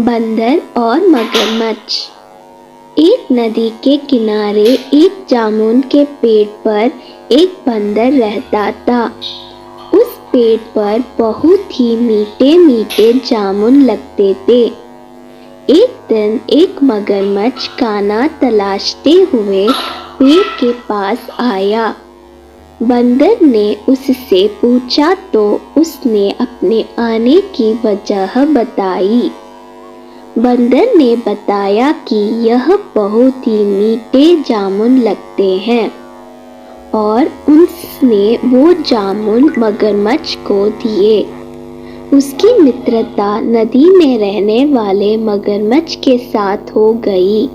बंदर और मगरमच्छ। एक नदी के किनारे एक जामुन के पेड़ पर एक बंदर रहता था। उस पेड़ पर बहुत ही मीठे मीठे जामुन लगते थे। एक दिन एक मगरमच्छ खाना तलाशते हुए पेड़ के पास आया। बंदर ने उससे पूछा तो उसने अपने आने की वजह बताई। बंदर ने बताया कि यह बहुत ही मीठे जामुन लगते हैं और उसने वो जामुन मगरमच्छ को दिए। उसकी मित्रता नदी में रहने वाले मगरमच्छ के साथ हो गई।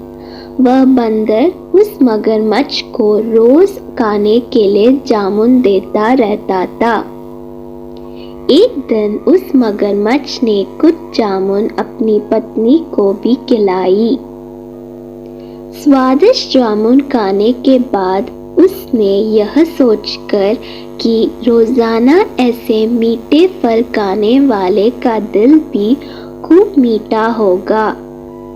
वह बंदर उस मगरमच्छ को रोज खाने के लिए जामुन देता रहता था। एक दिन उस मगरमच्छ ने कुछ जामुन अपनी पत्नी को भी खिलाई। स्वादिष्ट जामुन खाने के बाद उसने यह सोचकर कि रोजाना ऐसे मीठे फल खाने वाले का दिल भी खूब मीठा होगा।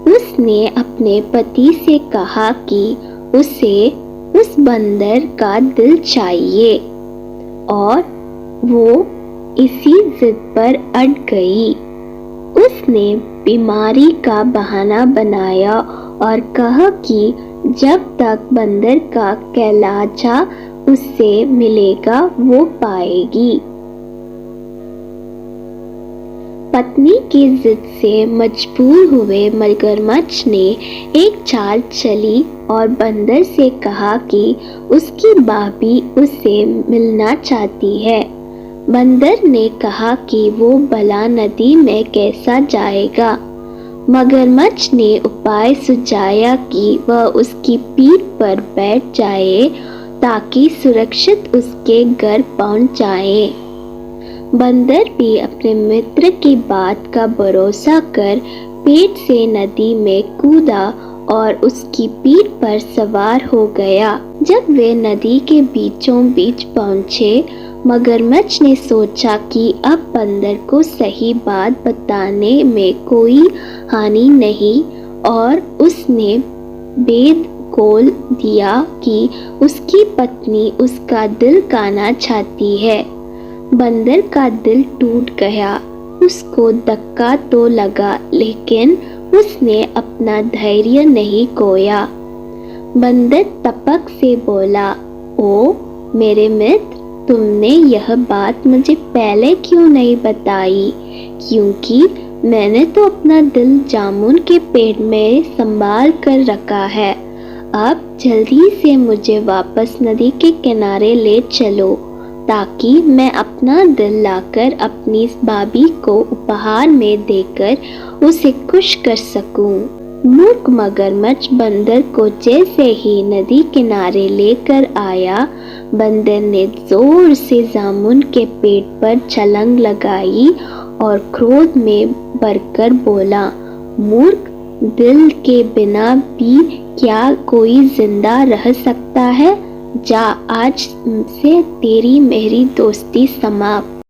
उसने अपने पति से कहा कि उसे उस बंदर का दिल चाहिए और वो इसी जिद पर अड़ गई। उसने बीमारी का बहाना बनाया और कहा कि जब तक बंदर का कहलाचा उससे मिलेगा वो पाएगी। पत्नी की जिद से मजबूर हुए मगरमच्छ ने एक चाल चली और बंदर से कहा कि उसकी भाभी उससे मिलना चाहती है। बंदर ने कहा कि वो भला नदी में कैसा जाएगा। मगरमच्छ ने उपाय सुझाया कि वह उसकी पीठ पर बैठ जाए ताकि सुरक्षित उसके घर पहुंच जाए। बंदर भी अपने मित्र की बात का भरोसा कर पेड़ से नदी में कूदा और उसकी पीठ पर सवार हो गया। जब वे नदी के बीचों बीच पहुंचे, मगरमच्छ ने सोचा कि अब बंदर को सही बात बताने में कोई हानि नहीं और उसने भेद खोल दिया कि उसकी पत्नी उसका दिल खाना चाहती है। बंदर का दिल टूट गया। उसको धक्का तो लगा लेकिन उसने अपना धैर्य नहीं खोया। बंदर तपक से बोला, ओ मेरे मित्र, तुमने यह बात मुझे पहले क्यों नहीं बताई? क्योंकि मैंने तो अपना दिल जामुन के पेड़ में संभाल कर रखा है। अब जल्दी से मुझे वापस नदी के किनारे ले चलो ताकि मैं अपना दिल लाकर अपनी भाभी को उपहार में देकर उसे खुश कर सकूं। मूर्ख मगरमच्छ बंदर को जैसे ही नदी किनारे लेकर आया, बंदर ने जोर से जामुन के पेड़ पर छलांग लगाई और क्रोध में भरकर बोला, मूर्ख, दिल के बिना भी क्या कोई जिंदा रह सकता है? जा, आज से तेरी मेरी दोस्ती समाप्त।